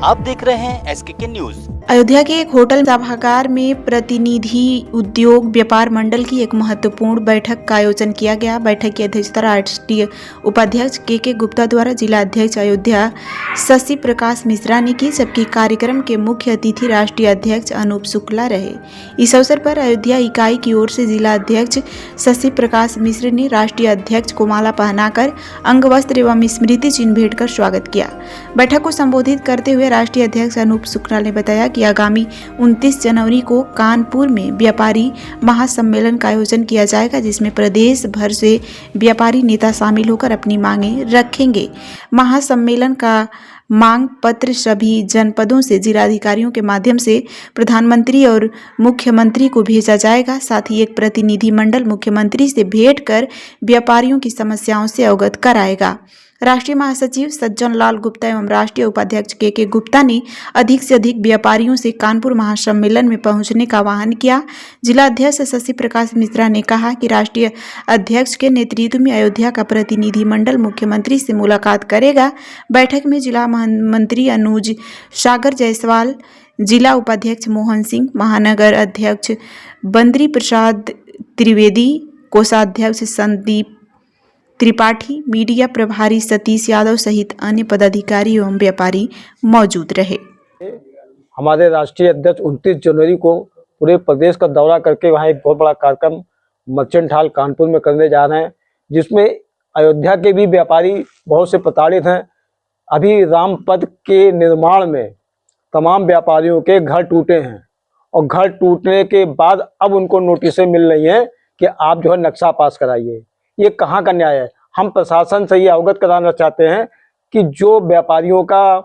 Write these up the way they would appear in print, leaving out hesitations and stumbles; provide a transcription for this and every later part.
आप देख रहे हैं SKK न्यूज। अयोध्या के एक होटल सभागार में प्रतिनिधि उद्योग व्यापार मंडल की एक महत्वपूर्ण बैठक का आयोजन किया गया। बैठक की अध्यक्षता राष्ट्रीय उपाध्यक्ष के गुप्ता द्वारा जिला अध्यक्ष अयोध्या शशि प्रकाश मिश्रा ने की, जबकि कार्यक्रम के मुख्य अतिथि राष्ट्रीय अध्यक्ष अनूप शुक्ला रहे। इस अवसर पर अयोध्या इकाई की ओर से जिला अध्यक्ष शशि प्रकाश मिश्र ने राष्ट्रीय अध्यक्ष को माला पहनाकर अंग वस्त्र एवं स्मृति चिन्ह भेंट कर स्वागत किया। बैठक को संबोधित करते हुए राष्ट्रीय अध्यक्ष अनूप शुक्ला ने बताया कि आगामी 29 जनवरी को कानपुर में व्यापारी महासम्मेलन का आयोजन किया जाएगा, जिसमें प्रदेश भर से व्यापारी नेता शामिल होकर अपनी मांगें रखेंगे। महासम्मेलन का मांग पत्र सभी जनपदों से जिलाधिकारियों के माध्यम से प्रधानमंत्री और मुख्यमंत्री को भेजा जाएगा। साथ ही एक प्रतिनिधि मंडल मुख्यमंत्री से भेंट कर व्यापारियों की समस्याओं से अवगत कराएगा। राष्ट्रीय महासचिव सज्जन लाल गुप्ता एवं राष्ट्रीय उपाध्यक्ष के गुप्ता ने अधिक से अधिक व्यापारियों से कानपुर महासम्मेलन में पहुंचने का आह्वान किया। जिला अध्यक्ष शशि प्रकाश मिश्रा ने कहा कि राष्ट्रीय अध्यक्ष के नेतृत्व में अयोध्या का प्रतिनिधि मंडल मुख्यमंत्री से मुलाकात करेगा। बैठक में जिला मंत्री अनुज सागर जायसवाल, जिला उपाध्यक्ष मोहन सिंह, महानगर अध्यक्ष बंदरी प्रसाद त्रिवेदी, कोषाध्यक्ष संदीप त्रिपाठी, मीडिया प्रभारी सतीश यादव सहित अन्य पदाधिकारी एवं व्यापारी मौजूद रहे। हमारे राष्ट्रीय अध्यक्ष 29 जनवरी को पूरे प्रदेश का दौरा करके वहाँ एक बहुत बड़ा कार्यक्रम मर्चेंट हॉल कानपुर में करने जा रहे हैं, जिसमें अयोध्या के भी व्यापारी बहुत से प्रताड़ित हैं। अभी रामपथ के निर्माण में तमाम व्यापारियों के घर टूटे हैं और घर टूटने के बाद अब उनको नोटिसें मिल रही हैं कि आप जो है नक्शा पास कराइए। ये कहाँ का न्याय है? हम प्रशासन से ये अवगत कराना चाहते हैं कि जो व्यापारियों का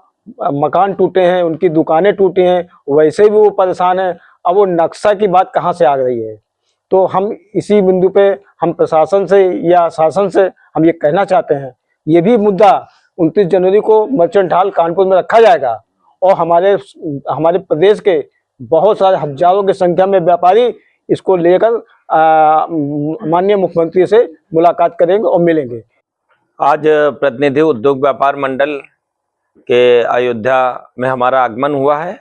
मकान टूटे हैं, उनकी दुकानें टूटी हैं, वैसे भी वो परेशान हैं। अब वो नक्शा की बात कहाँ से आ रही है? तो हम इसी बिंदु पे हम प्रशासन से या शासन से हम ये कहना चाहते हैं, ये भी मुद्दा 29 जनवरी को मर्चेंट हॉल कानपुर में रखा जाएगा और हमारे प्रदेश के बहुत सारे हजारों की संख्या में व्यापारी इसको लेकर माननीय मुख्यमंत्री से मुलाकात करेंगे और मिलेंगे। आज प्रतिनिधि उद्योग व्यापार मंडल के अयोध्या में हमारा आगमन हुआ है।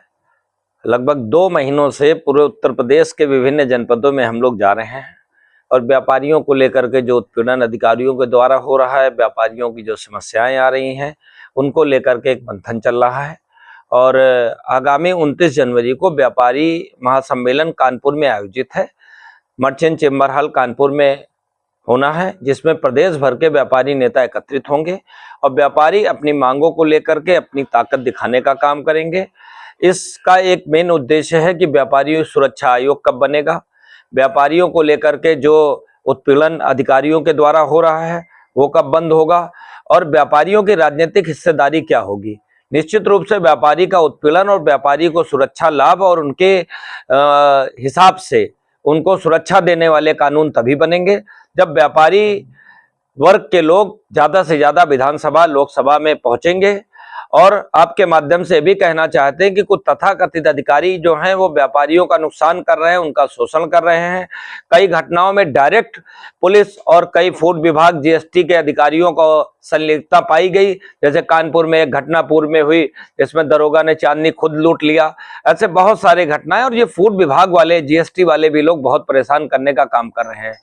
लगभग 2 महीनों से पूरे उत्तर प्रदेश के विभिन्न जनपदों में हम लोग जा रहे हैं और व्यापारियों को लेकर के जो उत्पीड़न अधिकारियों के द्वारा हो रहा है, व्यापारियों की जो समस्याएं आ रही हैं, उनको लेकर के एक मंथन चल रहा है। और आगामी 29 जनवरी को व्यापारी महासम्मेलन कानपुर में आयोजित है। मर्चेंट चेंबर हॉल कानपुर में होना है, जिसमें प्रदेश भर के व्यापारी नेता एकत्रित होंगे और व्यापारी अपनी मांगों को लेकर के अपनी ताकत दिखाने का काम करेंगे। इसका एक मेन उद्देश्य है कि व्यापारी सुरक्षा आयोग कब बनेगा, व्यापारियों को लेकर के जो उत्पीड़न अधिकारियों के द्वारा हो रहा है वो कब बंद होगा और व्यापारियों की राजनीतिक हिस्सेदारी क्या होगी। निश्चित रूप से व्यापारी का उत्पीड़न और व्यापारी को सुरक्षा लाभ और उनके हिसाब से उनको सुरक्षा देने वाले कानून तभी बनेंगे जब व्यापारी वर्ग के लोग ज्यादा से ज्यादा विधानसभा लोकसभा में पहुंचेंगे। और आपके माध्यम से भी कहना चाहते हैं कि कुछ तथाकथित अधिकारी जो हैं वो व्यापारियों का नुकसान कर रहे हैं, उनका शोषण कर रहे हैं। कई घटनाओं में डायरेक्ट पुलिस और कई फूड विभाग GST के अधिकारियों को संलिप्तता पाई गई। जैसे कानपुर में एक घटना पूर्व में हुई जिसमें दरोगा ने चांदनी खुद लूट लिया। ऐसे बहुत सारे घटनाएं और ये फूड विभाग वाले GST वाले भी लोग बहुत परेशान करने का काम कर रहे हैं।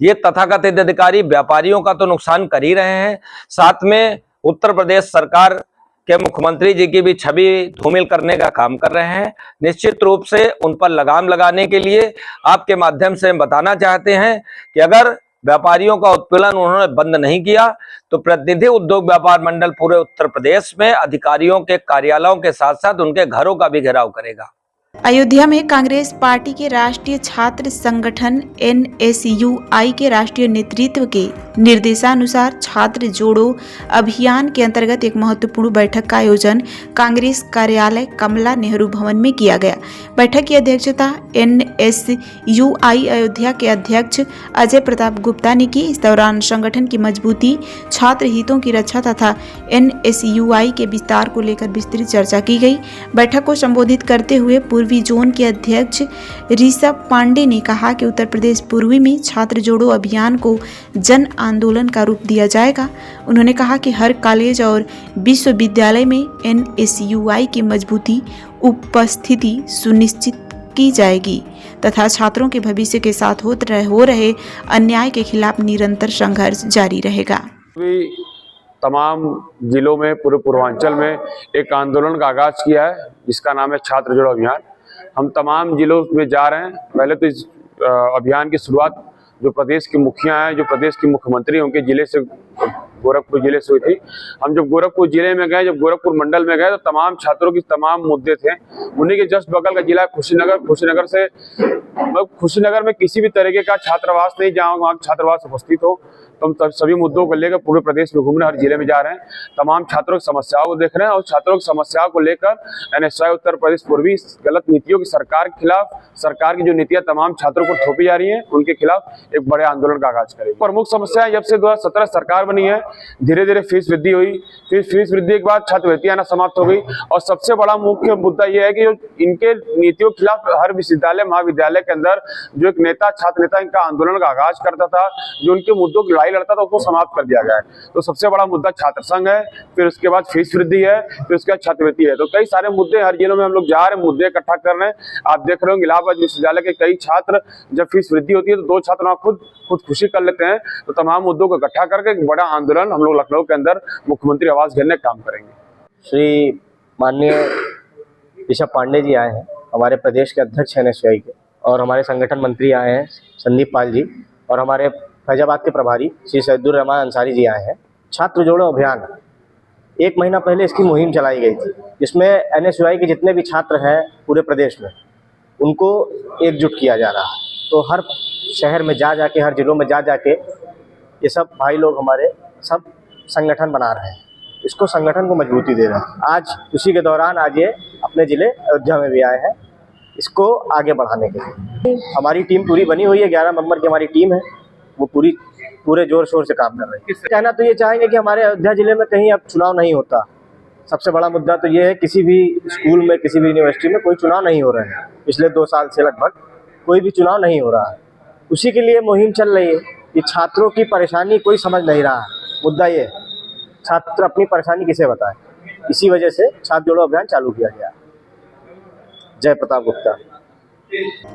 ये तथाकथित अधिकारी व्यापारियों का तो नुकसान कर ही रहे हैं, साथ में उत्तर प्रदेश सरकार के मुख्यमंत्री जी की भी छवि धूमिल करने का काम कर रहे हैं। निश्चित रूप से उन पर लगाम लगाने के लिए आपके माध्यम से हम बताना चाहते हैं कि अगर व्यापारियों का उत्पीड़न उन्होंने बंद नहीं किया तो प्रतिनिधि उद्योग व्यापार मंडल पूरे उत्तर प्रदेश में अधिकारियों के कार्यालयों के साथ साथ उनके घरों का भी घेराव करेगा। अयोध्या में कांग्रेस पार्टी के राष्ट्रीय छात्र संगठन NSUI के राष्ट्रीय नेतृत्व के निर्देशानुसार छात्र जोड़ो अभियान के अंतर्गत एक महत्वपूर्ण बैठक का आयोजन कांग्रेस कार्यालय कमला नेहरू भवन में किया गया। बैठक की अध्यक्षता NSUI अयोध्या के अध्यक्ष अजय प्रताप गुप्ता ने की। इस दौरान संगठन की मजबूती, छात्र हितों की रक्षा तथा NSUI के विस्तार को लेकर विस्तृत चर्चा की गई। बैठक को संबोधित करते हुए पूर्वी जोन के अध्यक्ष ऋषभ पांडे ने कहा कि उत्तर प्रदेश पूर्वी में छात्र जोड़ो अभियान को जन आंदोलन का रूप दिया जाएगा। उन्होंने कहा कि हर कॉलेज और विश्वविद्यालय में NSUI की मजबूती उपस्थिति सुनिश्चित की जाएगी तथा छात्रों के भविष्य के साथ हो रहे अन्याय के खिलाफ निरंतर संघर्ष जारी रहेगा। तमाम जिलों में पूरे पूर्वांचल में एक आंदोलन का आगाज किया है जिसका नाम है छात्र जोड़ो अभियान। हम तमाम जिलों में जा रहे हैं। पहले तो इस अभियान की शुरुआत जो प्रदेश के मुखिया हैं, जो प्रदेश के मुख्यमंत्री उनके जिले से, गोरखपुर जिले से हुई थी। हम जब गोरखपुर जिले में गए, जब गोरखपुर मंडल में गए तो तमाम छात्रों की तमाम मुद्दे थे। उन्हीं के जस्ट बगल का जिला खुशीनगर में किसी भी तरीके का छात्रावास नहीं जहाँ वहाँ छात्रावास उपस्थित हो। तो हम सभी मुद्दों को लेकर पूरे प्रदेश में घूम रहे, हर जिले में जा रहे हैं, तमाम छात्रों की समस्याओं को देख रहे हैं और छात्रों की समस्याओं को लेकर NSUI उत्तर प्रदेश पूर्वी गलत नीतियों की सरकार के खिलाफ, सरकार की जो नीतियां तमाम छात्रों को थोपी जा रही हैं उनके खिलाफ एक बड़े आंदोलन का आगाज करेंगे। प्रमुख समस्या जब से 2017 सरकार बनी है, धीरे धीरे फीस वृद्धि हुई, फिर फीस वृद्धि के बाद छात्रवृत्ति आना समाप्त हो गई और सबसे बड़ा मुख्य मुद्दा यह है कि जो इनके नीतियों के खिलाफ हर विश्वविद्यालय महाविद्यालय के अंदर जो एक नेता, छात्र नेता इनका आंदोलन का आगाज करता था, जो उनके मुद्दों की लड़ाई लड़ता था, उसको समाप्त कर दिया गया है। तो सबसे बड़ा मुद्दा छात्र संघ है, फिर उसके बाद फीस वृद्धि है, फिर उसके बाद छात्रवृत्ति है। तो कई सारे मुद्दे हर जिलों में हम लोग जा रहे हैं, मुद्दे इकट्ठा कर रहे हैं। आप देख रहे होंगे इलाहाबाद विश्वविद्यालय के कई छात्र, जब फीस वृद्धि होती है तो 2 छात्र वहाँ खुद खुशी कर लेते हैं। तो तमाम मुद्दों को इकट्ठा करके एक बड़ा आंदोलन हम लोग लखनऊ के अंदर मुख्यमंत्री आवास घेरने का काम करेंगे। श्री माननीय ऋषभ पांडे जी आए हैं, हमारे प्रदेश के अध्यक्ष हैं NSUI के, और हमारे संगठन मंत्री आए हैं संदीप पाल जी, और हमारे फैजाबाद के प्रभारी श्री सैदुर रहमान अंसारी जी आए हैं। छात्र जोड़ो अभियान 1 महीना पहले इसकी मुहिम चलाई गई थी, जिसमें NSUI के जितने भी छात्र हैं पूरे प्रदेश में उनको एकजुट किया जा रहा है। तो हर शहर में जा जाके, हर जिलों में जा जाके ये सब भाई लोग हमारे सब संगठन बना रहे हैं, इसको संगठन को मजबूती दे रहे हैं। आज उसी के दौरान आज ये अपने ज़िले अयोध्या में भी आए हैं इसको आगे बढ़ाने के लिए। हमारी टीम पूरी बनी हुई है, 11 मेंबर की हमारी टीम है, वो पूरे जोर शोर से काम कर रहे हैं। कहना तो ये चाहेंगे कि हमारे अयोध्या ज़िले में कहीं अब चुनाव नहीं होता। सबसे बड़ा मुद्दा तो ये है, किसी भी स्कूल में, किसी भी यूनिवर्सिटी में कोई चुनाव नहीं हो रहे हैं। पिछले 2 साल से लगभग कोई भी चुनाव नहीं हो रहा है। उसी के लिए मुहिम चल रही है कि छात्रों की परेशानी कोई समझ नहीं रहा है। मुद्दा ये है, छात्र अपनी परेशानी किसे बताएं। इसी वजह से छात्र जोड़ो अभियान चालू किया गया। जय प्रताप गुप्ता।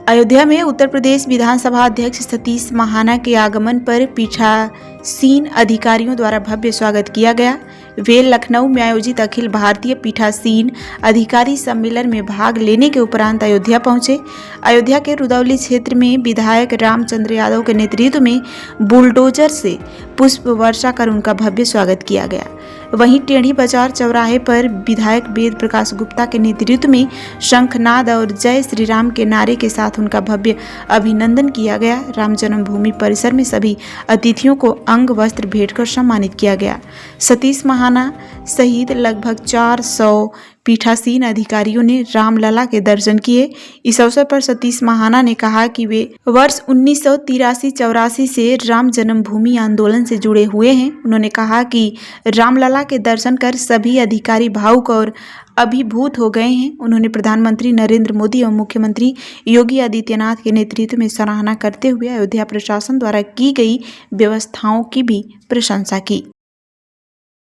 अयोध्या में उत्तर प्रदेश विधानसभा अध्यक्ष सतीश महाना के आगमन पर पीठासीन अधिकारियों द्वारा भव्य स्वागत किया गया। वे लखनऊ में आयोजित अखिल भारतीय पीठासीन अधिकारी सम्मेलन में भाग लेने के उपरांत अयोध्या पहुंचे। अयोध्या के रुदौली क्षेत्र में विधायक रामचंद्र यादव के नेतृत्व में बुलडोजर से पुष्प वर्षा कर उनका भव्य स्वागत किया गया। वहीं टेढ़ी बाजार चौराहे पर विधायक वेद प्रकाश गुप्ता के नेतृत्व में शंखनाद और जय श्री राम के नारे के साथ उनका भव्य अभिनंदन किया गया। राम जन्मभूमि परिसर में सभी अतिथियों को अंग वस्त्र भेंट कर सम्मानित किया गया। सतीश महाना सहित लगभग 400 पीठासीन अधिकारियों ने रामलला के दर्शन किए। इस अवसर पर सतीश महाना ने कहा कि वे वर्ष 1983-84 से राम जन्मभूमि आंदोलन से जुड़े हुए हैं। उन्होंने कहा कि रामलला के दर्शन कर सभी अधिकारी भावुक और अभिभूत हो गए हैं। उन्होंने प्रधानमंत्री नरेंद्र मोदी और मुख्यमंत्री योगी आदित्यनाथ के नेतृत्व में सराहना करते हुए अयोध्या प्रशासन द्वारा की गई व्यवस्थाओं की भी प्रशंसा की।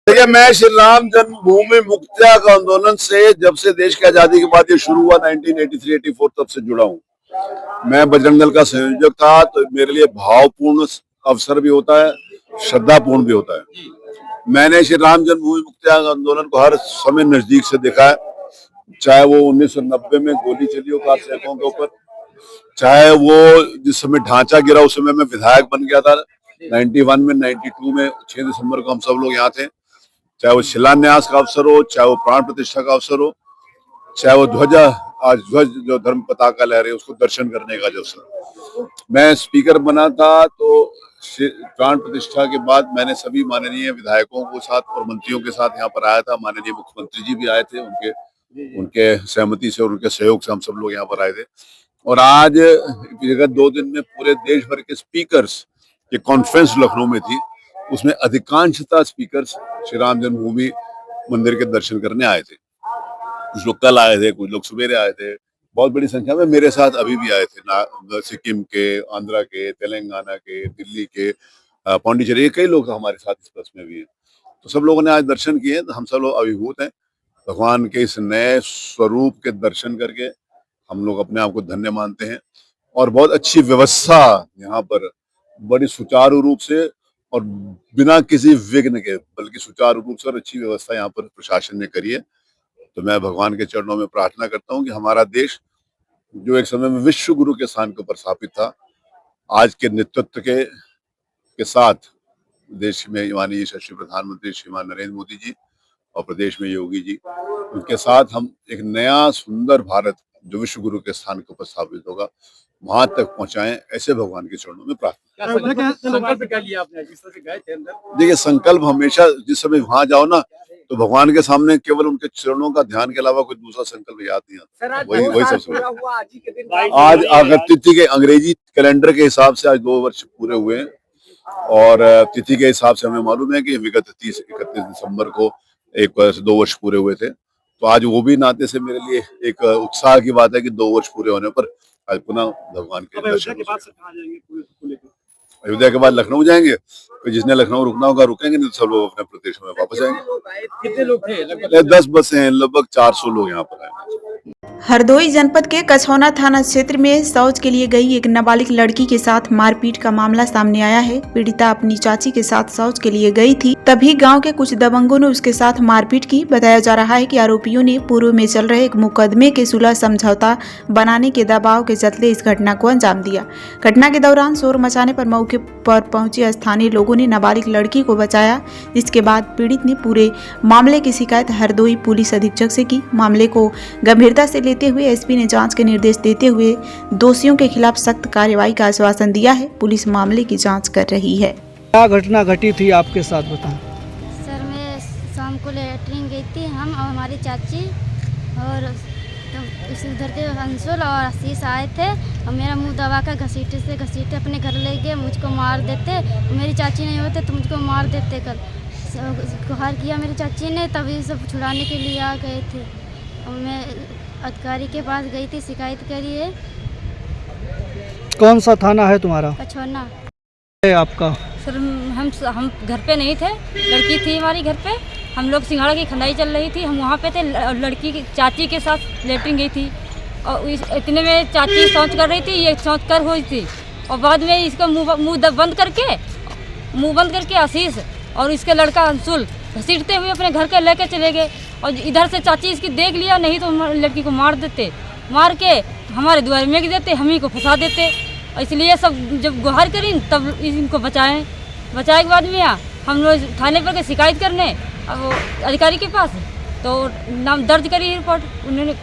देखिए, मैं श्री राम जन्मभूमि मुक्त्याग आंदोलन से जब से देश की आजादी के बाद ये शुरू हुआ 1983-84 तब से जुड़ा हूँ। मैं बजरंग दल का संयोजक था, तो मेरे लिए भावपूर्ण अवसर भी होता है, श्रद्धापूर्ण भी होता है। मैंने श्री राम जन्मभूमि मुक्त्याग आंदोलन को हर समय नजदीक से देखा है, चाहे वो 1990 में गोली चली हो कार सैनिकों के ऊपर, चाहे वो जिस समय ढांचा गिरा उस समय मैं विधायक बन गया था 91 में, 92 में 6 दिसंबर को हम सब लोग यहाँ थे। चाहे वो शिलान्यास का अवसर हो, चाहे वो प्राण प्रतिष्ठा का अवसर हो, चाहे वो ध्वज जो धर्म पताका लहरे उसको दर्शन करने का जो अवसर। मैं स्पीकर बना था तो प्राण प्रतिष्ठा के बाद मैंने सभी माननीय विधायकों के साथ और मंत्रियों के साथ यहाँ पर आया था। माननीय मुख्यमंत्री जी भी आए थे, उनके सहमति से और उनके सहयोग से हम सब लोग यहाँ पर आए थे। और आज विगत 2 दिन में पूरे देश भर के स्पीकर्स की कॉन्फ्रेंस लखनऊ में थी, उसमें अधिकांशतः स्पीकर्स श्री राम जन्मभूमि मंदिर के दर्शन करने आए थे। कुछ लोग कल आए थे, कुछ लोग सवेरे आए थे, बहुत बड़ी संख्या में मेरे साथ अभी भी आए थे। सिक्किम के, आंध्रा के, तेलंगाना के, दिल्ली के, पौंडीचेरी कई लोग हमारे साथ इस बस में भी हैं। तो सब लोगों ने आज दर्शन किए, तो हम सब लोग अभिभूत हैं भगवान के इस नए स्वरूप के दर्शन करके। हम लोग अपने आप को धन्य मानते हैं और बहुत अच्छी व्यवस्था यहाँ पर बड़ी सुचारू रूप से और बिना किसी विघ्न के, बल्कि सुचारू रूप से और अच्छी व्यवस्था यहाँ पर प्रशासन ने करी है। तो मैं भगवान के चरणों में प्रार्थना करता हूँ कि हमारा देश जो एक समय में विश्व गुरु के स्थान के ऊपर स्थापित था, आज के नेतृत्व के साथ देश में माननीय यशस्वी प्रधानमंत्री श्रीमान नरेंद्र मोदी जी और प्रदेश में योगी जी, उनके साथ हम एक नया सुंदर भारत जो विश्व गुरु के स्थान के ऊपर स्थापित होगा, वहां तक पहुंचाएं, ऐसे भगवान के चरणों में प्रार्थना। संकल्प क्या लिया आपने जिस तरह से गए थे अंदर? देखिए, संकल्प हमेशा जिस समय वहां जाओ ना, तो भगवान के सामने केवल उनके चरणों का ध्यान के अलावा कोई दूसरा संकल्प याद नहीं आता। वही सबसे आज अगर तिथि के अंग्रेजी कैलेंडर के हिसाब से आज 2 वर्ष पूरे हुए हैं और तिथि के हिसाब से हमें मालूम है कि विगत 31 दिसंबर को 2 वर्ष पूरे हुए थे। तो आज वो भी नाते से मेरे लिए एक उत्साह की बात है कि 2 वर्ष पूरे होने पर आज पुनः भगवान के दर्शन। अयोध्या के बाद लखनऊ जाएंगे, तो जिसने लखनऊ रुकना होगा रुकेंगे, नहीं तो सब लोग अपने प्रदेश में वापस जाएंगे। कितने लोग थे? 10 बसें हैं, लगभग 400 लोग यहाँ पर आए। हरदोई जनपद के कछौना थाना क्षेत्र में शौच के लिए गई एक नाबालिग लड़की के साथ मारपीट का मामला सामने आया है। पीड़िता अपनी चाची के साथ शौच के लिए गई थी, तभी गांव के कुछ दबंगों ने उसके साथ मारपीट की। बताया जा रहा है कि आरोपियों ने पूर्व में चल रहे एक मुकदमे के सुलह समझौता बनाने के दबाव के चलते इस घटना को अंजाम दिया। घटना के दौरान शोर मचाने पर मौके पर पहुंचे स्थानीय लोगों ने नाबालिग लड़की को बचाया, जिसके बाद पीड़ित ने पूरे मामले की शिकायत हरदोई पुलिस अधीक्षक से की। मामले को गंभीरता से लेते हुए एसपी ने जांच के निर्देश देते हुए दोषियों के खिलाफ सख्त कार्रवाई का आश्वासन दिया है। पुलिस मामले की जांच कर रही है। क्या घटना घटी थी आपके साथ, बताएं। सर, मैं शाम को लेटरिन गई थी, हम और हमारी चाची और तो उधर के अंशुल और आशीष आए थे और मेरा मुंह दबा कर घसीटे अपने घर ले गए। मुझको मार देते, मेरी चाची नहीं होते तो मुझको मार देते। कल गुहार किया मेरी चाची ने, तभी सब छुड़ाने के लिए आ गए थे और मैं अधिकारी के पास गई थी, शिकायत करी है। कौन सा थाना है तुम्हारा? कछौना है आपका? सर, हम घर पे नहीं थे, लड़की थी हमारी घर पे। हम लोग सिंघाड़ा की खंडाई चल रही थी, हम वहाँ पे थे। लड़की की चाची के साथ लेटरिन गई थी और इतने में चाची शौच कर रही थी, ये शौच कर हुई थी और बाद में इसका मुंह बंद करके आशीष और इसके लड़का अंशुल घसीटते हुए अपने घर के लेके चले गए और इधर से चाची इसकी देख लिया, नहीं तो लड़की को मार देते, मार के हमारे द्वार में गिर देते, हम ही को फंसा देते। इसलिए सब जब गुहार करी तब इनको बचाए के बाद में हम लोग थाने पर गए शिकायत करने अब अधिकारी के पास, तो नाम दर्ज करी रिपोर्ट उन्होंने।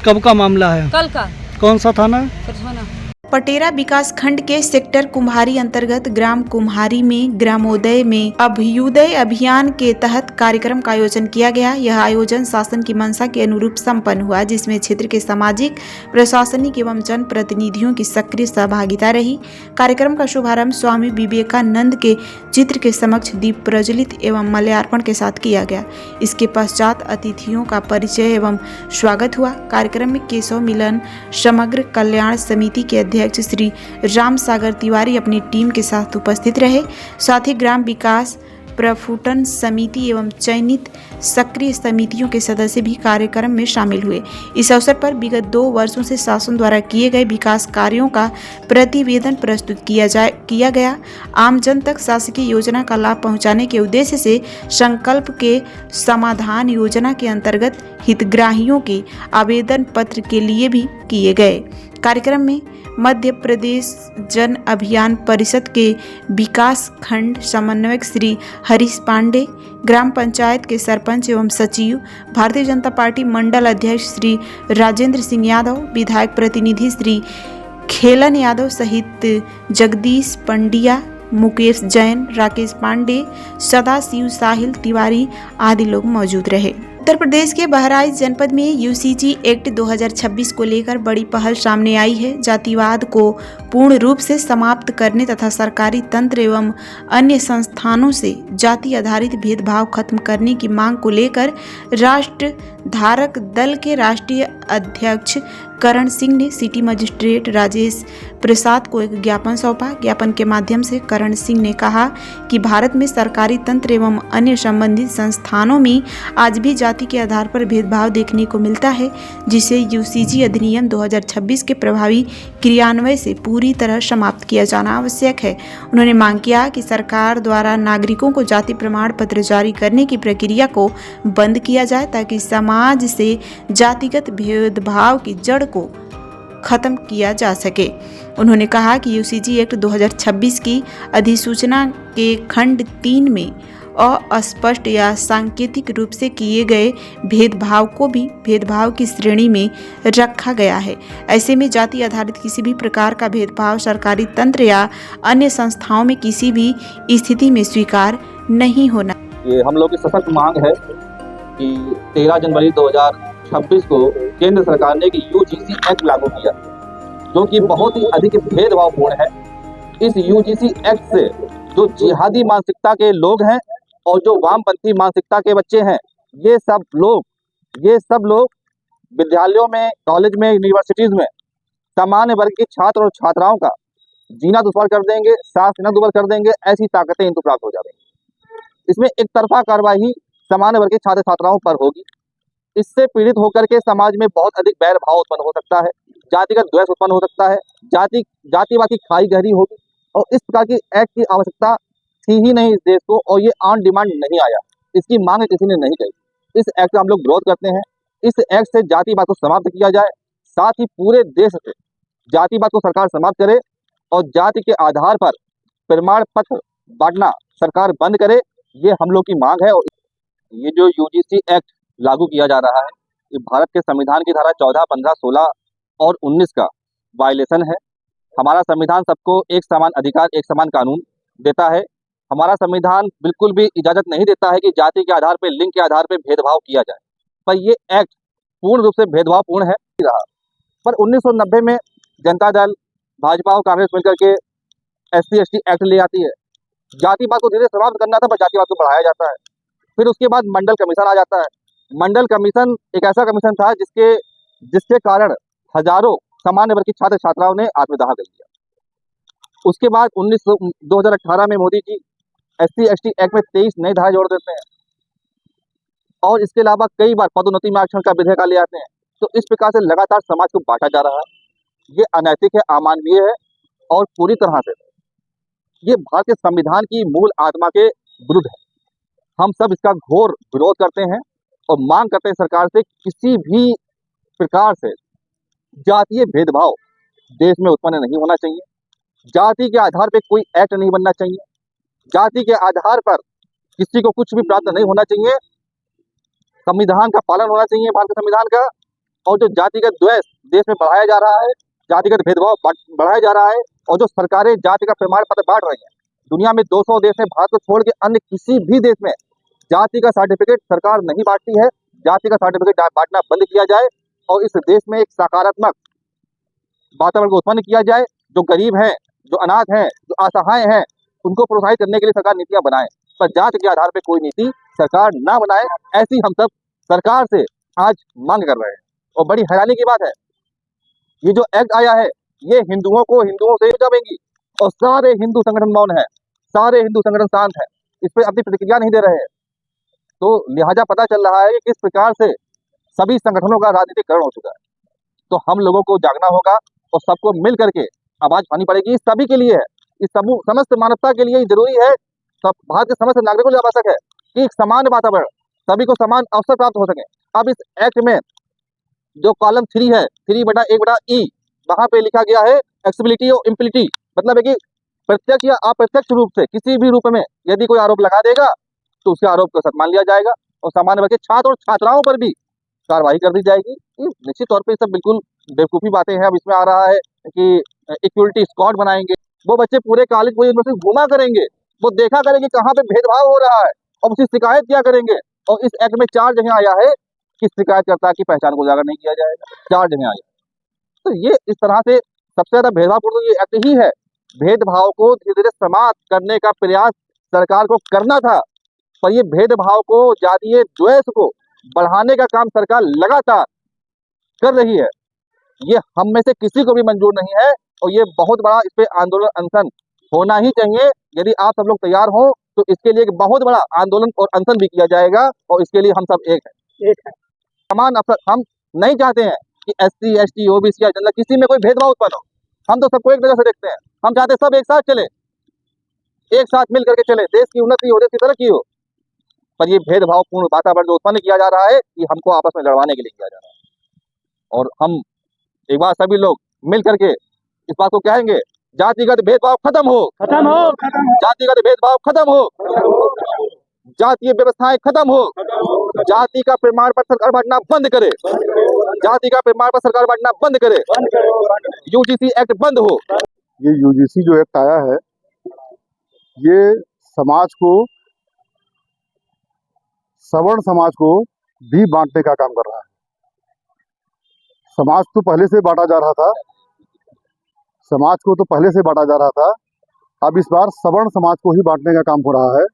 कब का मामला है? कल का। कौन सा थाना है? कछौना। पटेरा विकास खंड के सेक्टर कुम्हारी अंतर्गत ग्राम कुम्हारी में ग्रामोदय में अभ्युदय अभियान के तहत कार्यक्रम का आयोजन किया गया। यह आयोजन शासन की मंशा के अनुरूप संपन्न हुआ, जिसमें क्षेत्र के सामाजिक, प्रशासनिक एवं जन प्रतिनिधियों की सक्रिय सहभागिता रही। कार्यक्रम का शुभारंभ स्वामी विवेकानंद के चित्र के समक्ष दीप प्रज्वलित एवं माल्यार्पण के साथ किया गया। इसके पश्चात अतिथियों का परिचय एवं स्वागत हुआ। कार्यक्रम में केशव मिलन समग्र कल्याण समिति के अध्यक्ष श्री राम सागर तिवारी अपनी टीम के साथ उपस्थित रहे। साथ ही ग्राम विकास प्रफुटन समिति एवं चयनित सक्रिय समितियों के सदस्य भी कार्यक्रम में शामिल हुए। इस अवसर पर विगत 2 वर्षों से शासन द्वारा किए गए विकास कार्यों का प्रतिवेदन प्रस्तुत किया गया। आम जन तक शासकीय योजना का लाभ पहुंचाने के उद्देश्य से संकल्प के समाधान योजना के अंतर्गत हितग्राहियों के आवेदन पत्र के लिए भी किए गए। कार्यक्रम में मध्य प्रदेश जन अभियान परिषद के विकास खंड समन्वयक श्री हरीश पांडे, ग्राम पंचायत के सरपंच एवं सचिव, भारतीय जनता पार्टी मंडल अध्यक्ष श्री राजेंद्र सिंह यादव, विधायक प्रतिनिधि श्री खेलन यादव सहित जगदीश पंडिया, मुकेश जैन, राकेश पांडे, सदाशिव साहिल तिवारी आदि लोग मौजूद रहे। उत्तर प्रदेश के बहराइच जनपद में यूसीजी एक्ट 2026 को लेकर बड़ी पहल सामने आई है। जातिवाद को पूर्ण रूप से समाप्त करने तथा सरकारी तंत्र एवं अन्य संस्थानों से जाति आधारित भेदभाव खत्म करने की मांग को लेकर राष्ट्र धारक दल के राष्ट्रीय अध्यक्ष करण सिंह ने सिटी मजिस्ट्रेट राजेश प्रसाद को एक ज्ञापन सौंपा। ज्ञापन के माध्यम से करण सिंह ने कहा कि भारत में सरकारी तंत्र एवं अन्य संबंधित संस्थानों में आज भी जाति के आधार पर भेदभाव देखने को मिलता है, जिसे यूसीजी अधिनियम 2026 के प्रभावी क्रियान्वयन से पूरी तरह समाप्त किया जाना आवश्यक है। उन्होंने मांग किया कि सरकार द्वारा नागरिकों को जाति प्रमाण पत्र जारी करने की प्रक्रिया को बंद किया जाए, ताकि समाज से जातिगत भेदभाव की जड़ को खत्म किया जा सके। उन्होंने कहा कि यूसीजी एक्ट 2026 की अधिसूचना के खंड 3 में अस्पष्ट या सांकेतिक रूप से किए गए भेदभाव को भी भेदभाव की श्रेणी में रखा गया है। ऐसे में जाति आधारित किसी भी प्रकार का भेदभाव सरकारी तंत्र या अन्य संस्थाओं में किसी भी स्थिति में स्वीकार नहीं होना। ये हम लोग की सशक्त मांग है कि 13 जनवरी 2026 को केंद्र सरकार ने यूजीसी एक्ट लागू किया, जो कि बहुत ही अधिक भेदभावपूर्ण है। इस यूजीसी एक्ट से जो जिहादी मानसिकता के लोग हैं और जो वामपंथी मानसिकता के बच्चे हैं, ये सब लोग विद्यालयों में, कॉलेज में, यूनिवर्सिटीज में सामान्य वर्ग के छात्र और छात्राओं का जीना दुश्वार कर देंगे, सांस लेना दुर्भर कर देंगे। ऐसी ताकतें इनको प्राप्त हो जाएंगी। इसमें एक तरफा कार्रवाई सामान्य वर्ग के छात्र छात्राओं पर होगी। इससे पीड़ित होकर के समाज में बहुत अधिक बैर भाव उत्पन्न हो सकता है, जातिगत द्वेष उत्पन्न हो सकता है, जातिवाद की खाई गहरी होगी। और इस प्रकार की एक्ट की आवश्यकता थी ही नहीं इस देश को, और ये ऑन डिमांड नहीं आया, इसकी मांग किसी ने नहीं कही। इस एक्ट का हम लोग विरोध करते हैं। इस एक्ट से जातिवाद को समाप्त किया जाए, साथ ही पूरे देश से जातिवाद को सरकार समाप्त करे और जाति के आधार पर प्रमाण पत्र बांटना सरकार बंद करे, ये हम लोग की मांग है। और ये जो यूजीसी एक्ट लागू किया जा रहा है, ये भारत के संविधान की धारा 14, 15, 16 और 19 का वायलेशन है। हमारा संविधान सबको एक समान अधिकार, एक समान कानून देता है। हमारा संविधान बिल्कुल भी इजाजत नहीं देता है कि जाति के आधार पर, लिंग के आधार पर भेदभाव किया जाए, पर ये एक्ट पूर्ण रूप से भेदभावपूर्ण है रहा। पर 1990 में जनता दल, भाजपा और कांग्रेस मिलकर के SC/ST एक्ट ले आती है। जातिवाद को धीरे समाप्त करना था, पर जातिवाद को बढ़ाया जाता है। फिर उसके बाद मंडल कमीशन आ जाता है। मंडल कमीशन एक ऐसा कमीशन था जिसके कारण हजारों सामान्य वर्ग के छात्र छात्राओं ने आत्मदाह कर लिया। उसके बाद 2018 में मोदी जी SC/ST एक्ट में 23 नई धारा जोड़ देते हैं, और इसके अलावा कई बार पदोन्नति में आरक्षण का विधेयक ले आते हैं। तो इस प्रकार से लगातार समाज को बांटा जा रहा है। ये अनैतिक है, अमानवीय है, और पूरी तरह से ये भारत के संविधान की मूल आत्मा के विरुद्ध है। हम सब इसका घोर विरोध करते हैं और मांग करते हैं सरकार से, किसी भी प्रकार से जातीय भेदभाव देश में उत्पन्न नहीं होना चाहिए। जाति के आधार पर कोई एक्ट नहीं बनना चाहिए। जाति के आधार पर किसी को कुछ भी प्राप्त नहीं होना चाहिए। संविधान का पालन होना चाहिए, भारत के संविधान का। और जो जातिगत द्वेष देश में बढ़ाया जा रहा है, जातिगत भेदभाव बढ़ाया जा रहा है, और जो सरकारें जाति का प्रमाण पत्र बांट रही हैं, दुनिया में 200 देश हैं, भारत को छोड़ के अन्य किसी भी देश में जाति का सर्टिफिकेट सरकार नहीं बांटती है। जाति का सर्टिफिकेट बांटना बंद किया जाए और इस देश में एक सकारात्मक वातावरण को उत्पन्न किया जाए। जो गरीब हैं, जो अनाथ हैं, जो असहाय हैं, उनको प्रोत्साहित करने के लिए सरकार नीतियां बनाए, पर जाति के आधार पर कोई नीति सरकार ना बनाए, ऐसी हम सब सरकार से आज मांग कर रहे हैं। और बड़ी हैरानी की बात है, ये जो एक्ट आया है, ये हिंदुओं को हिंदुओं से जमेगी, और सारे हिंदू संगठन मौन है, सारे हिंदू संगठन शांत है, इस पर अपनी प्रतिक्रिया नहीं दे रहे हैं। तो लिहाजा पता चल रहा है कि किस प्रकार से सभी संगठनों का राजनीतिकरण हो चुका है। तो हम लोगों को जागना होगा और सबको मिल करके आवाज उठानी पड़ेगी। सभी के लिए है, इस समस्त मानवता के लिए जरूरी है, सब भारत के समस्त नागरिकों के लिए आवश्यक है कि एक समान वातावरण, सभी को समान अवसर प्राप्त हो सके। अब इस एक्ट में जो कॉलम 3 है, 3/1/E, वहां पे लिखा गया है एक्सेसिबिलिटी और इम्प्लिटी, मतलब है कि प्रत्यक्ष या अप्रत्यक्ष रूप से किसी भी रूप में यदि कोई आरोप लगा देगा तो उसके आरोप को सच मान लिया जाएगा, और सामान्य वर्ग के छात्र और छात्राओं पर भी कार्रवाई कर दी जाएगी। निश्चित तौर पे सब बिल्कुल बेवकूफ़ी बातें हैं। अब इसमें आ रहा है कि इक्वलिटी स्क्वाड बनाएंगे, वो बच्चे पूरे कॉलेज पूरी यूनिवर्सिटी घूमा करेंगे, वो देखा करेंगे कहाँ पे भेदभाव हो रहा है और उसकी शिकायत किया करेंगे। और इस एक्ट में 4 जगह आया है कि शिकायतकर्ता की पहचान को उजागर नहीं किया जाएगा, 4 जगह आया। तो ये इस तरह से सबसे ज्यादा भेदभावपूर्ण ये एक्ट ही है। भेदभाव को धीरे धीरे समाप्त करने का प्रयास सरकार को करना था, पर ये भेदभाव को, जातीय द्वेष को बढ़ाने का काम सरकार लगातार कर रही है। ये हम में से किसी को भी मंजूर नहीं है और ये बहुत बड़ा इस पे आंदोलन अनशन होना ही चाहिए। यदि आप सब लोग तैयार हो तो इसके लिए एक बहुत बड़ा आंदोलन और अनशन भी किया जाएगा और इसके लिए हम सब एक है। समान अवसर हम नहीं चाहते हैं कि SC ST OBC या जनरल किसी में कोई भेदभाव उत्पन्न हो। हम तो सबको एक नजर से देखते हैं। हम चाहते हैं सब एक साथ चले, एक साथ मिल करके चले, देश की उन्नति हो, देश की तरक्की हो। पर ये भेदभावपूर्ण वातावरण जो उत्पन्न किया जा रहा है ये हमको आपस में लड़वाने के लिए किया जा रहा है। और हम एक बार सभी लोग मिल करके इस बात को कहेंगे, जातिगत भेदभाव खत्म हो, जातिगत भेदभाव खत्म हो, जातीय व्यवस्थाएं खत्म हो, जाति का प्रमाण पत्र सरकार बांटना बंद करे, जाति का प्रमाण पत्र सरकार बांटना बंद करे, UGC एक्ट बंद हो। ये UGC जो एक्ट आया है ये समाज को, सवर्ण समाज को भी बांटने का काम कर रहा है। समाज तो पहले से बांटा जा रहा था, समाज को तो पहले से बांटा जा रहा था, अब इस बार सवर्ण समाज को ही बांटने का काम हो रहा है।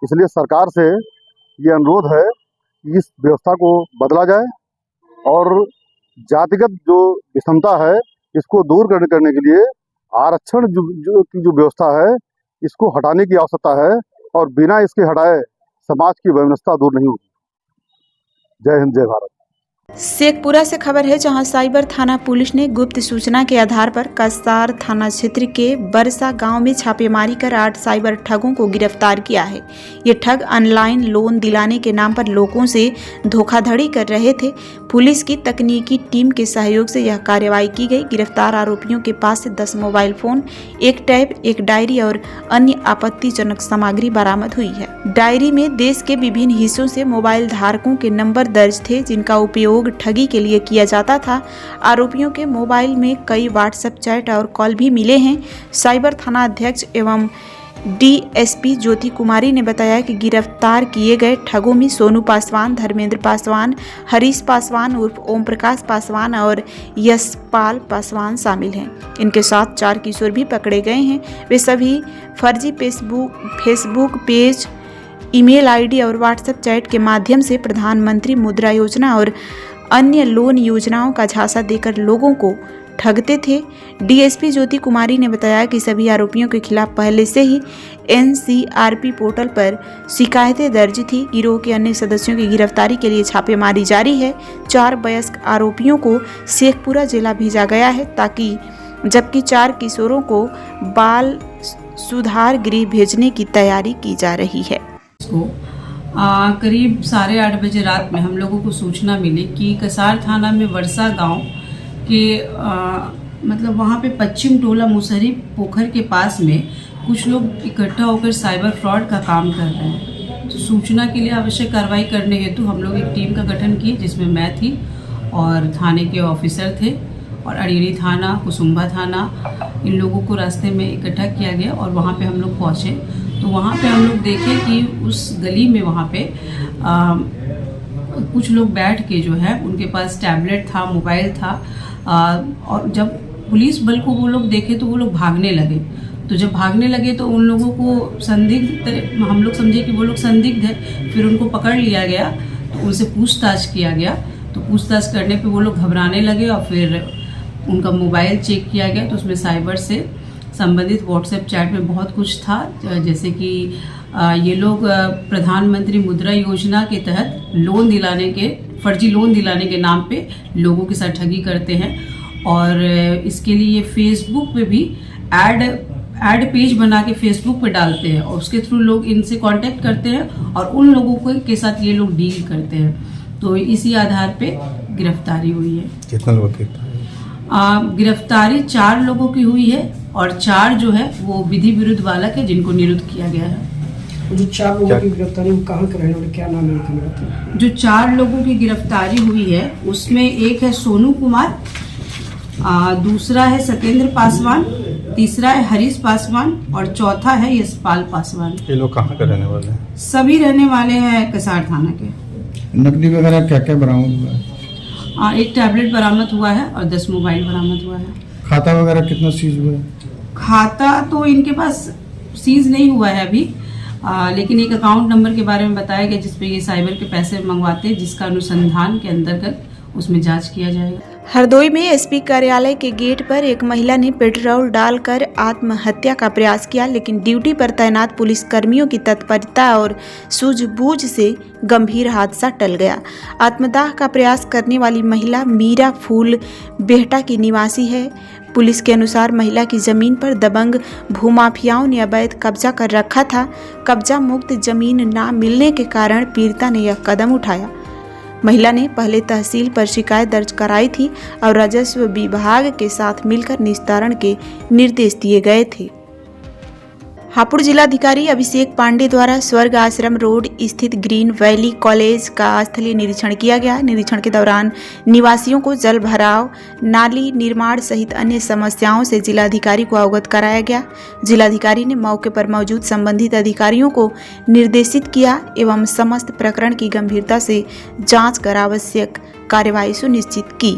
इसलिए सरकार से ये अनुरोध है कि इस व्यवस्था को बदला जाए और जातिगत जो विषमता है इसको दूर करने के लिए आरक्षण की जो व्यवस्था है इसको हटाने की आवश्यकता है और बिना इसके हटाए समाज की व्यवस्था दूर नहीं होगी। जय हिंद, जय भारत। शेखपुरा से खबर है, जहां साइबर थाना पुलिस ने गुप्त सूचना के आधार पर कसार थाना क्षेत्र के बरसा गांव में छापेमारी कर 8 साइबर ठगों को गिरफ्तार किया है। ये ठग ऑनलाइन लोन दिलाने के नाम पर लोगों से धोखाधड़ी कर रहे थे। पुलिस की तकनीकी टीम के सहयोग से यह कार्रवाई की गई। गिरफ्तार आरोपियों के पास से 10 मोबाइल फोन, 1 टैब, 1 डायरी और अन्य आपत्तिजनक सामग्री बरामद हुई है। डायरी में देश के विभिन्न हिस्सों से मोबाइल धारकों के नंबर दर्ज थे जिनका उपयोग ठगी के लिए किया जाता था। आरोपियों के मोबाइल में कई व्हाट्सएप चैट और कॉल भी मिले हैं। साइबर थाना अध्यक्ष एवं DSP ज्योति कुमारी ने बताया कि गिरफ्तार किए गए ठगों में सोनू पासवान, धर्मेंद्र पासवान, हरीश पासवान उर्फ ओम प्रकाश पासवान और यशपाल पासवान शामिल हैं। इनके साथ 4 किशोर भी पकड़े गए हैं। वे सभी फर्जी फेसबुक पेज, ईमेल ID और व्हाट्सएप चैट के माध्यम से प्रधानमंत्री मुद्रा योजना और अन्य लोन योजनाओं का झांसा देकर लोगों को ठगते थे। DSP ज्योति कुमारी ने बताया कि सभी आरोपियों के खिलाफ पहले से ही NCRP पोर्टल पर शिकायतें दर्ज थी। गिरोह के अन्य सदस्यों की गिरफ्तारी के लिए छापेमारी जारी है। 4 वयस्क आरोपियों को शेखपुरा जिला भेजा गया है जबकि 4 किशोरों को बाल सुधार गृह भेजने की तैयारी की जा रही है। करीब 8:30 बजे रात में हम लोगों को सूचना मिली कि कसार थाना में वर्षा गांव के मतलब वहाँ पे पश्चिम टोला मुसहरी पोखर के पास में कुछ लोग इकट्ठा होकर साइबर फ्रॉड का काम कर रहे हैं। तो सूचना के लिए आवश्यक कार्रवाई करने हेतु हम लोग एक टीम का गठन किए जिसमें मैं थी और थाने के ऑफिसर थे और अड़ीरी थाना, कुसुम्भा थाना, इन लोगों को रास्ते में इकट्ठा किया गया और वहाँ पे हम लोग पहुँचे। तो वहाँ पे हम लोग देखे कि उस गली में वहाँ पे कुछ लोग बैठ के जो है उनके पास टैबलेट था, मोबाइल था और जब पुलिस बल को वो लोग देखे तो वो लोग भागने लगे। तो जब भागने लगे तो उन लोगों को संदिग्ध, हम लोग समझे कि वो लोग संदिग्ध है। फिर उनको पकड़ लिया गया, तो उनसे पूछताछ किया गया। तो पूछताछ करने पे वो लोग घबराने लगे और फिर उनका मोबाइल चेक किया गया तो उसमें साइबर से संबंधित व्हाट्सएप चैट में बहुत कुछ था, जैसे कि ये लोग प्रधानमंत्री मुद्रा योजना के तहत फर्जी लोन दिलाने के नाम पे लोगों के साथ ठगी करते हैं और इसके लिए फेसबुक पे भी ऐड पेज बना के फेसबुक पे डालते हैं और उसके थ्रू लोग इनसे कांटेक्ट करते हैं और उन लोगों के साथ ये लोग डील करते हैं। तो इसी आधार पे गिरफ्तारी हुई है। कितना लोग गिरफ्तारी 4 लोगों की हुई है और 4 जो है वो विधि विरुद्ध बालक है जिनको निरुद्ध किया गया है। जो 4 लोगों की गिरफ्तारी कहाँ के रहने वाले, क्या नाम है उनका? जो 4 लोगों की गिरफ्तारी हुई है उसमें एक है सोनू कुमार, दूसरा है सत्येंद्र पासवान, तीसरा है हरीश पासवान और चौथा है यशपाल पासवान। ये लोग कहाँ के रहने वाले हैं? सभी रहने वाले हैं कसार थाना के। नकदी वगैरह क्या क्या बरामद हुआ है? 1 टैबलेट बरामद हुआ है और 10 मोबाइल बरामद हुआ है। खाता वगैरह कितना सीज हुआ है? खाता तो इनके पास सीज नहीं हुआ है अभी, लेकिन एक अकाउंट नंबर के बारे में बताया गया जिसपे ये साइबर के पैसे मंगवाते हैं, जिसका अनुसंधान के अंतर्गत उसमें जांच किया जाएगा। हरदोई में एसपी कार्यालय के गेट पर एक महिला ने पेट्रोल डालकर आत्महत्या का प्रयास किया, लेकिन ड्यूटी पर तैनात पुलिस कर्मियों की तत्परता और सूझबूझ से गंभीर हादसा टल गया। आत्मदाह का प्रयास करने वाली महिला मीरा फूल बेहटा की निवासी है। पुलिस के अनुसार महिला की जमीन पर दबंग भूमाफियाओं ने अवैध कब्जा कर रखा था। कब्जा मुक्त जमीन ना मिलने के कारण पीड़िता ने यह कदम उठाया। महिला ने पहले तहसील पर शिकायत दर्ज कराई थी और राजस्व विभाग के साथ मिलकर निस्तारण के निर्देश दिए गए थे। हापुड़ जिलाधिकारी अभिषेक पांडे द्वारा स्वर्ग आश्रम रोड स्थित ग्रीन वैली कॉलेज का स्थलीय निरीक्षण किया गया। निरीक्षण के दौरान निवासियों को जल भराव, नाली निर्माण सहित अन्य समस्याओं से जिलाधिकारी को अवगत कराया गया। जिलाधिकारी ने मौके पर मौजूद संबंधित अधिकारियों को निर्देशित किया एवं समस्त प्रकरण की गंभीरता से जांच कर आवश्यक कार्यवाही सुनिश्चित की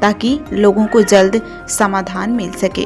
ताकि लोगों को जल्द समाधान मिल सके।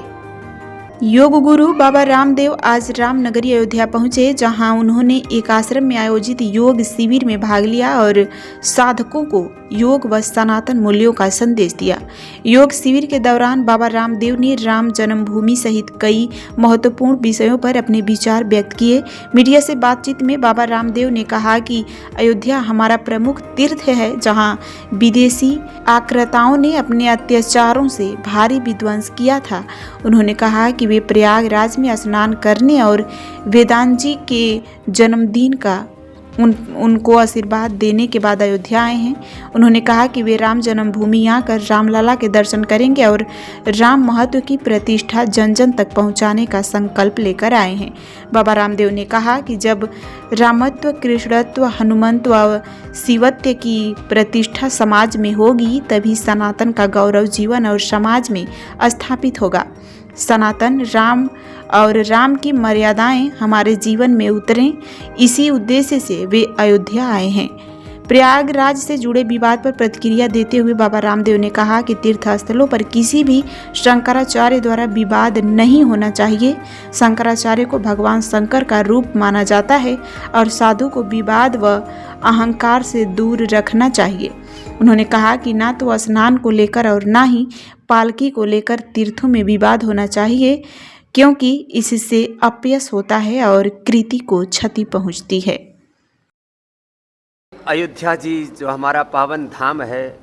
योग गुरु बाबा रामदेव आज रामनगरी अयोध्या पहुंचे, जहां उन्होंने एक आश्रम में आयोजित योग शिविर में भाग लिया और साधकों को योग व सनातन मूल्यों का संदेश दिया। योग शिविर के दौरान बाबा रामदेव ने राम जन्मभूमि सहित कई महत्वपूर्ण विषयों पर अपने विचार व्यक्त किए। मीडिया से बातचीत में बाबा रामदेव ने कहा कि अयोध्या हमारा प्रमुख तीर्थ है, जहां विदेशी आक्रांताओं ने अपने अत्याचारों से भारी विध्वंस किया था। उन्होंने कहा कि वे प्रयागराज में स्नान करने और वेदांत जी के जन्मदिन का उनको आशीर्वाद देने के बाद अयोध्या आए हैं। उन्होंने कहा कि वे राम जन्मभूमि आकर रामलला के दर्शन करेंगे और राम महत्व की प्रतिष्ठा जन जन तक पहुंचाने का संकल्प लेकर आए हैं। बाबा रामदेव ने कहा कि जब रामत्व, कृष्णत्व, हनुमंत्व व शिवत्व की प्रतिष्ठा समाज में होगी, तभी सनातन का गौरव जीवन और समाज में स्थापित होगा। सनातन राम और राम की मर्यादाएं हमारे जीवन में उतरें, इसी उद्देश्य से वे अयोध्या आए हैं। प्रयागराज से जुड़े विवाद पर प्रतिक्रिया देते हुए बाबा रामदेव ने कहा कि तीर्थ स्थलों पर किसी भी शंकराचार्य द्वारा विवाद नहीं होना चाहिए। शंकराचार्य को भगवान शंकर का रूप माना जाता है और साधु को विवाद व अहंकार से दूर रखना चाहिए। उन्होंने कहा कि ना तो स्नान को लेकर और ना ही पालकी को लेकर तीर्थों में विवाद होना चाहिए, क्योंकि इससे अपयश होता है और कृति को क्षति पहुंचती है। अयोध्या जी जो हमारा पावन धाम है,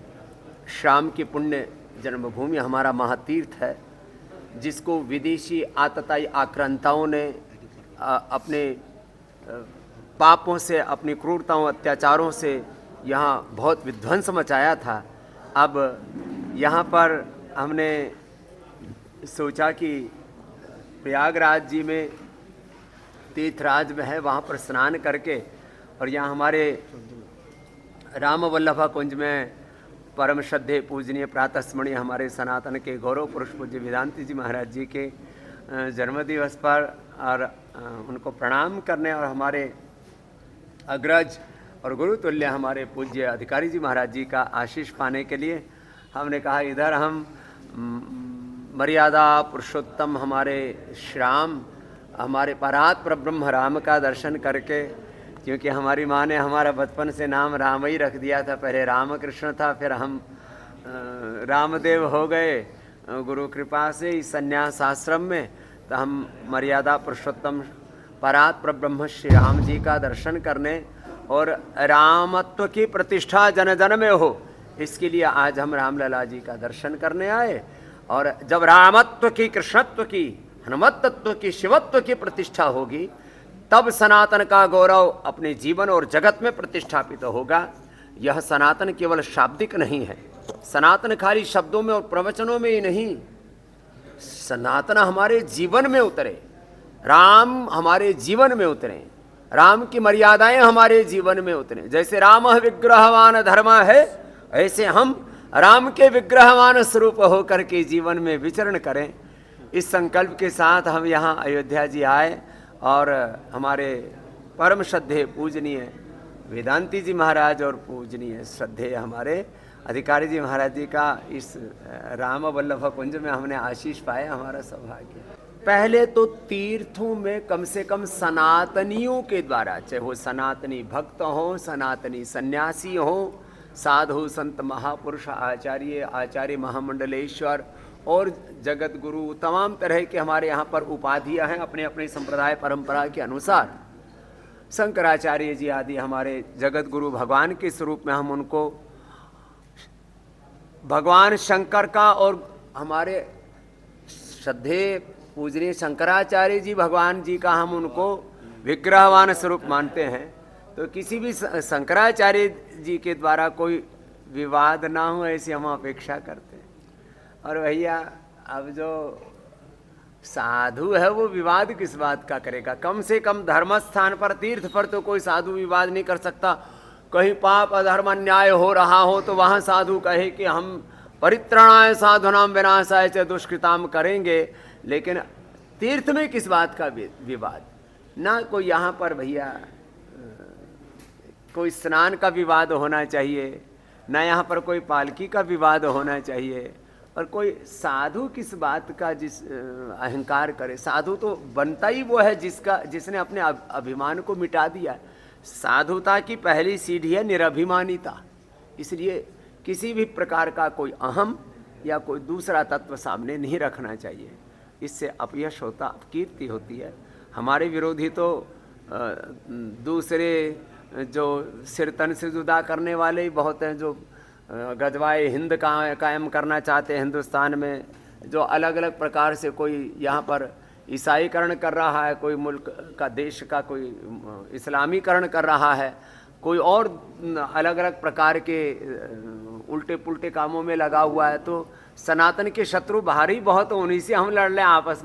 श्याम की पुण्य जन्मभूमि, हमारा महातीर्थ है, जिसको विदेशी आतताई आक्रांताओं ने अपने पापों से, अपनी क्रूरताओं, अत्याचारों से यहाँ बहुत विध्वंस मचाया था। अब यहाँ पर हमने सोचा कि प्रयागराज जी में तीर्थराज में है, वहाँ पर स्नान करके और यहाँ हमारे राम वल्लभा कुंज में परम श्रद्धेय पूजनीय प्रातः स्मरणीय हमारे सनातन के गौरव पुरुष पूज्य वेदांती जी महाराज जी के जन्मदिवस पर और उनको प्रणाम करने और हमारे अग्रज और गुरुतुल्य हमारे पूज्य अधिकारी जी महाराज जी का आशीष पाने के लिए हमने कहा इधर हम मर्यादा पुरुषोत्तम हमारे श्याम, हमारे परात परब्रह्म राम का दर्शन करके, क्योंकि हमारी माँ ने हमारा बचपन से नाम राम ही रख दिया था। पहले रामकृष्ण था, फिर हम रामदेव हो गए गुरु कृपा से इस संन्यास आश्रम में। तो हम मर्यादा पुरुषोत्तम परात परब्रह्म श्री राम जी का दर्शन करने और रामत्व की प्रतिष्ठा जन जन में हो, इसके लिए आज हम रामलला जी का दर्शन करने आए। और जब रामत्व की, कृष्णत्व की, हनुमत्व की, शिवत्व की प्रतिष्ठा होगी, तब सनातन का गौरव अपने जीवन और जगत में प्रतिष्ठापित होगा। यह सनातन केवल शाब्दिक नहीं है, सनातन खाली शब्दों में और प्रवचनों में ही नहीं, सनातन हमारे जीवन में उतरे, राम हमारे जीवन में उतरे, राम की मर्यादाएं हमारे जीवन में उतरे। जैसे राम विग्रहवान धर्म है, ऐसे हम राम के विग्रहवान स्वरूप होकर के जीवन में विचरण करें। इस संकल्प के साथ हम यहाँ अयोध्या जी आए और हमारे परम श्रद्धेय पूजनीय वेदांती जी महाराज और पूजनीय श्रद्धेय हमारे अधिकारी जी महाराज जी का इस राम वल्लभ कुंज में हमने आशीष पाया, हमारा सौभाग्य। पहले तो तीर्थों में कम से कम सनातनियों के द्वारा, चाहे वो सनातनी भक्त हों, सनातनी सन्यासी हों, साधु संत महापुरुष आचार्य महामंडलेश्वर और जगत गुरु तमाम तरह के हमारे यहाँ पर उपाधियाँ हैं अपने अपने संप्रदाय परंपरा के अनुसार। शंकराचार्य जी आदि हमारे जगत गुरु भगवान के स्वरूप में हम उनको भगवान शंकर का और हमारे श्रद्धे पूजनीय शंकराचार्य जी भगवान जी का हम उनको विग्रहवान स्वरूप मानते हैं। तो किसी भी शंकराचार्य जी के द्वारा कोई विवाद ना हो ऐसी हम अपेक्षा करते हैं। और भैया अब जो साधु है वो विवाद किस बात का करेगा? कम से कम धर्म स्थान पर तीर्थ पर तो कोई साधु विवाद नहीं कर सकता। कहीं पाप अधर्म अन्याय हो रहा हो तो वहाँ साधु कहे कि हम परित्राणाय साधुनाम विनाशाय च दुष्कृताम करेंगे, लेकिन तीर्थ में किस बात का विवाद? ना कोई यहाँ पर भैया कोई स्नान का विवाद होना चाहिए, ना यहाँ पर कोई पालकी का विवाद होना चाहिए। और कोई साधु किस बात का जिस अहंकार करे? साधु तो बनता ही वो है जिसने अपने अभिमान को मिटा दिया। साधुता की पहली सीढ़ी है निरभिमानिता। इसलिए किसी भी प्रकार का कोई अहम या कोई दूसरा तत्व सामने नहीं रखना चाहिए। इससे अपयश होता, अपकीर्ति होती है। हमारे विरोधी तो दूसरे जो सिर तन से जुदा करने वाले ही बहुत हैं, जो गजवाए हिंद कायम करना चाहते हैं हिंदुस्तान में, जो अलग अलग प्रकार से कोई यहाँ पर ईसाईकरण कर रहा है, कोई मुल्क का देश का कोई इस्लामीकरण कर रहा है, कोई और अलग अलग प्रकार के उल्टे पुल्टे कामों में लगा हुआ है। तो सनातन के शत्रु बाहर ही बहुत, उन्हीं से हम लड़ लें आपस में।